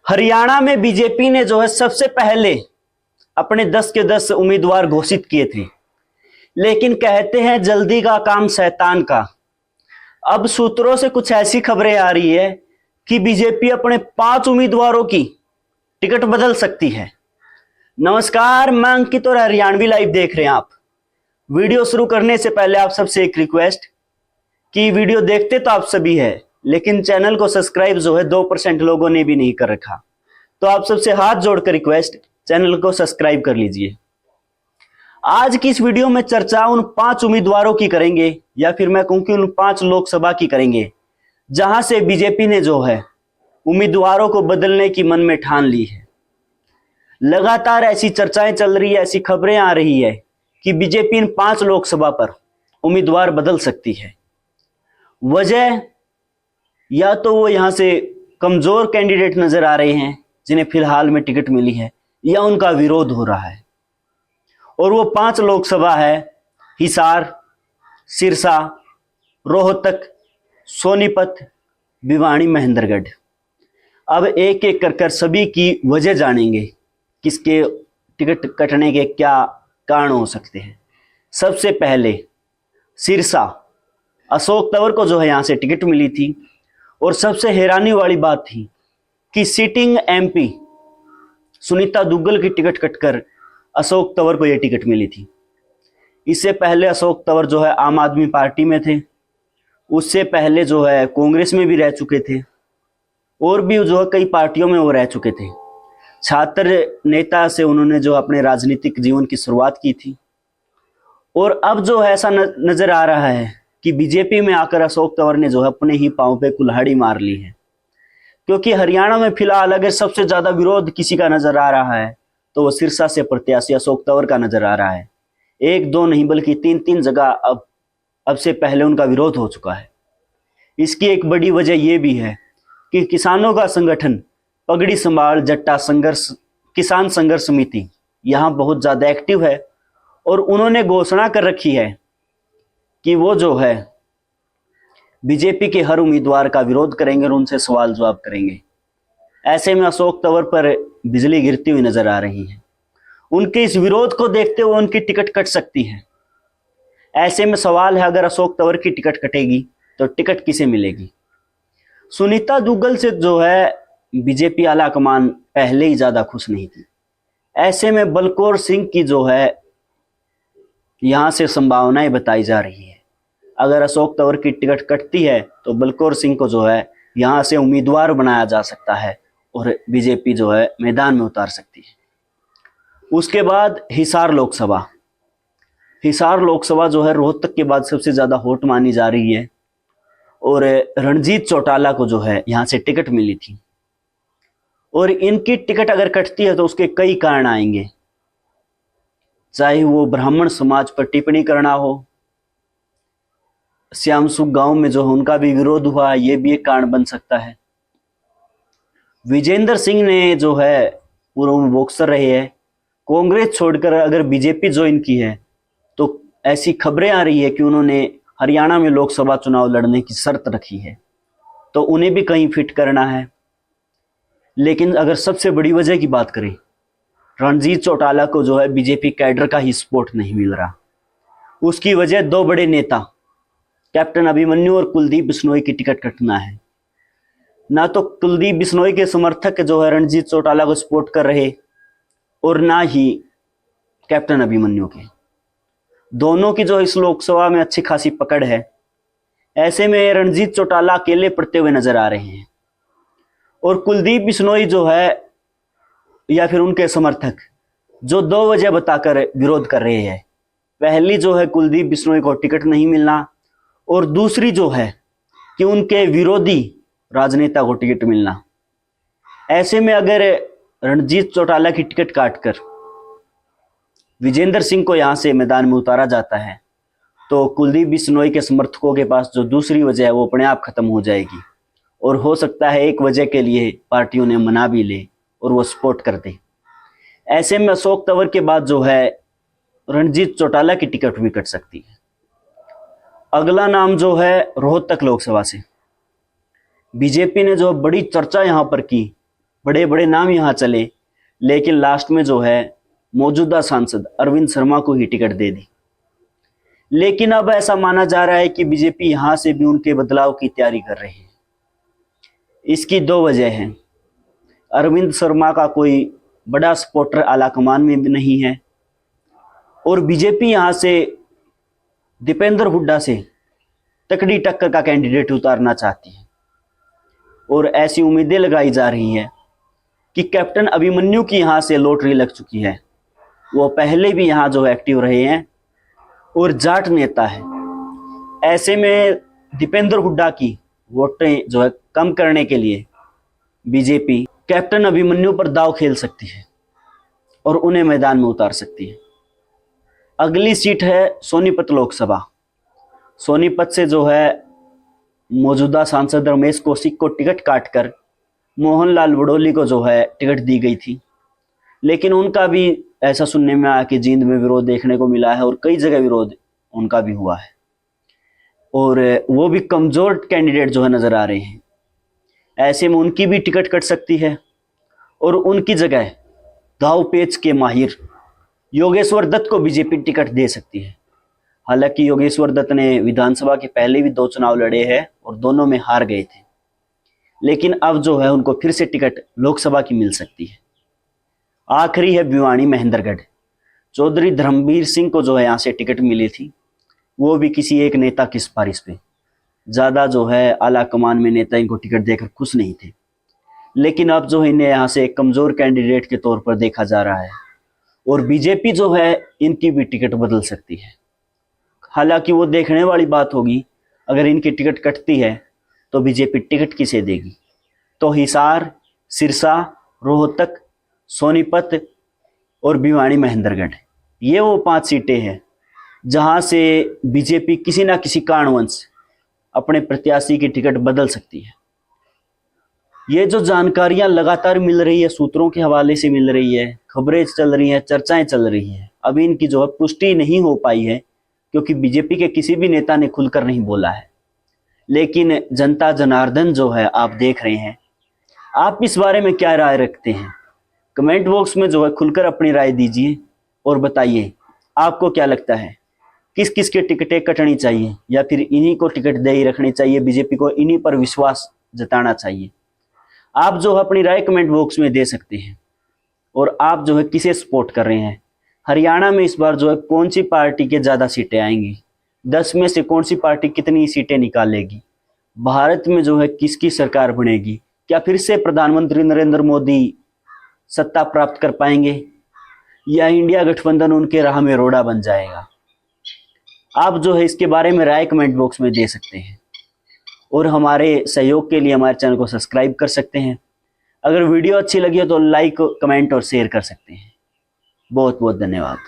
हरियाणा में बीजेपी ने जो है सबसे पहले अपने 10 के 10 उम्मीदवार घोषित किए थे, लेकिन कहते हैं जल्दी का काम शैतान का। अब सूत्रों से कुछ ऐसी खबरें आ रही है कि बीजेपी अपने 5 उम्मीदवारों की टिकट बदल सकती है। नमस्कार, मैं अंकित और हरियाणवी लाइव देख रहे हैं आप। वीडियो शुरू करने से पहले आप सबसे एक रिक्वेस्ट कि वीडियो देखते तो आप सभी है, लेकिन चैनल को सब्सक्राइब जो है 2% लोगों ने भी नहीं कर रखा। तो आप सबसे हाथ जोड़कर रिक्वेस्ट, चैनल को सब्सक्राइब कर लीजिए। आज की इस वीडियो में चर्चा उन 5 उम्मीदवारों की करेंगे, या फिर मैं कहूं कि उन 5 लोकसभा की करेंगे, जहां से बीजेपी ने जो है उम्मीदवारों को बदलने की मन में ठान ली है। लगातार ऐसी चर्चाएं चल रही है, ऐसी खबरें आ रही है कि बीजेपी इन 5 लोकसभा पर उम्मीदवार बदल सकती है। वजह या तो वो यहां से कमजोर कैंडिडेट नजर आ रहे हैं जिन्हें फिलहाल में टिकट मिली है, या उनका विरोध हो रहा है। और वो 5 लोकसभा है हिसार, सिरसा, रोहतक, सोनीपत, भिवानी, महेंद्रगढ़। अब एक एक कर सभी की वजह जानेंगे, किसके टिकट कटने के क्या कारण हो सकते हैं। सबसे पहले सिरसा, अशोक तंवर को जो है यहां से टिकट मिली थी, और सबसे हैरानी वाली बात थी कि सिटिंग एमपी सुनीता दुग्गल की टिकट कटकर अशोक तंवर को यह टिकट मिली थी। इससे पहले अशोक तंवर जो है आम आदमी पार्टी में थे, उससे पहले जो है कांग्रेस में भी रह चुके थे, और भी जो है कई पार्टियों में वो रह चुके थे। छात्र नेता से उन्होंने जो अपने राजनीतिक जीवन की शुरुआत की थी, और अब जो है ऐसा नजर आ रहा है कि बीजेपी में आकर अशोक तंवर ने जो है अपने ही पांव पे कुल्हाड़ी मार ली है। क्योंकि हरियाणा में फिलहाल अगर सबसे ज्यादा विरोध किसी का नजर आ रहा है तो वो सिरसा से प्रत्याशी अशोक तंवर का नजर आ रहा है। 1-2 नहीं बल्कि 3-3 जगह अब से पहले उनका विरोध हो चुका है। इसकी एक बड़ी वजह यह भी है कि किसानों का संगठन पगड़ी संभाल जट्टा संघर्ष किसान संघर्ष समिति यहाँ बहुत ज्यादा एक्टिव है, और उन्होंने घोषणा कर रखी है कि वो जो है बीजेपी के हर उम्मीदवार का विरोध करेंगे और उनसे सवाल जवाब करेंगे। ऐसे में अशोक तंवर पर बिजली गिरती हुई नजर आ रही है। उनके इस विरोध को देखते हुए उनकी टिकट कट सकती है। ऐसे में सवाल है, अगर अशोक तंवर की टिकट कटेगी तो टिकट किसे मिलेगी। सुनीता दुग्गल से जो है बीजेपी आलाकमान पहले ही ज्यादा खुश नहीं थी। ऐसे में बलकौर सिंह की जो है यहां से संभावनाएं बताई जा रही है। अगर अशोक तंवर की टिकट कटती है तो बलकौर सिंह को जो है यहां से उम्मीदवार बनाया जा सकता है और बीजेपी जो है मैदान में उतार सकती है। उसके बाद हिसार लोकसभा जो है रोहतक के बाद सबसे ज्यादा हॉट मानी जा रही है, और रणजीत चौटाला को जो है यहां से टिकट मिली थी। और इनकी टिकट अगर कटती है तो उसके कई कारण आएंगे, चाहे वो ब्राह्मण समाज पर टिप्पणी करना हो, श्याम सुख गांव में जो है उनका भी विरोध हुआ, ये भी एक कारण बन सकता है। विजेंद्र सिंह ने जो है पूर्व बॉक्सर रहे हैं, कांग्रेस छोड़कर अगर बीजेपी ज्वाइन की है तो ऐसी खबरें आ रही है कि उन्होंने हरियाणा में लोकसभा चुनाव लड़ने की शर्त रखी है, तो उन्हें भी कहीं फिट करना है। लेकिन अगर सबसे बड़ी वजह की बात करें, रणजीत चौटाला को जो है बीजेपी कैडर का ही सपोर्ट नहीं मिल रहा। उसकी वजह 2 बड़े नेता कैप्टन अभिमन्यु और कुलदीप बिश्नोई की टिकट कटना है। ना तो कुलदीप बिश्नोई के समर्थक जो है रणजीत चौटाला को सपोर्ट कर रहे, और ना ही कैप्टन अभिमन्यु के। दोनों की जो इस लोकसभा में अच्छी खासी पकड़ है। ऐसे में रणजीत चौटाला अकेले पड़ते हुए नजर आ रहे हैं, और कुलदीप बिश्नोई जो है या फिर उनके समर्थक जो 2 वजह बताकर विरोध कर रहे हैं। पहली जो है कुलदीप बिश्नोई को टिकट नहीं मिलना, और दूसरी जो है कि उनके विरोधी राजनेता को टिकट मिलना। ऐसे में अगर रणजीत चौटाला की टिकट काटकर विजेंद्र सिंह को यहां से मैदान में उतारा जाता है तो कुलदीप बिश्नोई के समर्थकों के पास जो दूसरी वजह है वो अपने आप खत्म हो जाएगी, और हो सकता है एक वजह के लिए पार्टियों ने मना भी ले और वो सपोर्ट कर दे। ऐसे में अशोक तंवर के बाद जो है रणजीत चौटाला की टिकट भी कट सकती है। अगला नाम जो है रोहतक लोकसभा से, बीजेपी ने जो बड़ी चर्चा यहां पर की बड़े बड़े नाम यहाँ चले, लेकिन लास्ट में जो है मौजूदा सांसद अरविंद शर्मा को ही टिकट दे दी। लेकिन अब ऐसा माना जा रहा है कि बीजेपी यहाँ से भी उनके बदलाव की तैयारी कर रही है। इसकी दो वजह हैं। अरविंद शर्मा का कोई बड़ा सपोर्टर आलाकमान में भी नहीं है, और बीजेपी यहाँ से दीपेंद्र हुड्डा से तकड़ी टक्कर का कैंडिडेट उतारना चाहती है। और ऐसी उम्मीदें लगाई जा रही हैं कि कैप्टन अभिमन्यु की यहाँ से लॉटरी लग चुकी है। वो पहले भी यहाँ जो एक्टिव रहे हैं और जाट नेता है। ऐसे में दीपेंद्र हुड्डा की वोटें जो है कम करने के लिए बीजेपी कैप्टन अभिमन्यु पर दांव खेल सकती है और उन्हें मैदान में उतार सकती है। अगली सीट है सोनीपत लोकसभा। सोनीपत से जो है मौजूदा सांसद रमेश कौशिक को टिकट काटकर मोहनलाल बड़ोली को जो है टिकट दी गई थी, लेकिन उनका भी ऐसा सुनने में आया कि जींद में विरोध देखने को मिला है और कई जगह विरोध उनका भी हुआ है, और वो भी कमजोर कैंडिडेट जो है नजर आ रहे हैं। ऐसे में उनकी भी टिकट कट सकती है और उनकी जगह दाव पेच के माहिर योगेश्वर दत्त को बीजेपी टिकट दे सकती है। हालांकि योगेश्वर दत्त ने विधानसभा के पहले भी 2 चुनाव लड़े हैं और दोनों में हार गए थे, लेकिन अब जो है उनको फिर से टिकट लोकसभा की मिल सकती है। आखिरी है भिवानी महेंद्रगढ़। चौधरी धर्मवीर सिंह को जो है यहाँ से टिकट मिली थी, वो भी किसी एक नेता की सिफारिश पे। ज़्यादा जो है आला कमान में नेता इनको टिकट देकर खुश नहीं थे, लेकिन अब जो है इन्हें यहाँ से एक कमज़ोर कैंडिडेट के तौर पर देखा जा रहा है और बीजेपी जो है इनकी भी टिकट बदल सकती है। हालांकि वो देखने वाली बात होगी, अगर इनकी टिकट कटती है तो बीजेपी टिकट किसे देगी। तो हिसार, सिरसा, रोहतक, सोनीपत और भिवानी महेंद्रगढ़, ये वो 5 सीटें हैं जहां से बीजेपी किसी ना किसी कारणवश अपने प्रत्याशी की टिकट बदल सकती है। ये जो जानकारियां लगातार मिल रही है, सूत्रों के हवाले से मिल रही है, खबरें चल रही हैं, चर्चाएं चल रही हैं, अभी इनकी जो है पुष्टि नहीं हो पाई है, क्योंकि बीजेपी के किसी भी नेता ने खुलकर नहीं बोला है। लेकिन जनता जनार्दन जो है आप देख रहे हैं, आप इस बारे में क्या राय रखते हैं? कमेंट बॉक्स में जो है खुलकर अपनी राय दीजिए और बताइए आपको क्या लगता है, किस किस के टिकटें कटनी चाहिए या फिर इन्हीं को टिकट दे ही रखनी चाहिए, बीजेपी को इन्हीं पर विश्वास जताना चाहिए। आप जो है अपनी राय कमेंट बॉक्स में दे सकते हैं। और आप जो है किसे सपोर्ट कर रहे हैं? हरियाणा में इस बार जो है कौन सी पार्टी के ज़्यादा सीटें आएंगी? 10 में से कौन सी पार्टी कितनी सीटें निकालेगी? भारत में जो है किसकी सरकार बनेगी? क्या फिर से प्रधानमंत्री नरेंद्र मोदी सत्ता प्राप्त कर पाएंगे या इंडिया गठबंधन उनके राह में रोड़ा बन जाएगा? आप जो है इसके बारे में राय कमेंट बॉक्स में दे सकते हैं और हमारे सहयोग के लिए हमारे चैनल को सब्सक्राइब कर सकते हैं। अगर वीडियो अच्छी लगी हो तो लाइक, कमेंट और शेयर कर सकते हैं। बहुत बहुत धन्यवाद।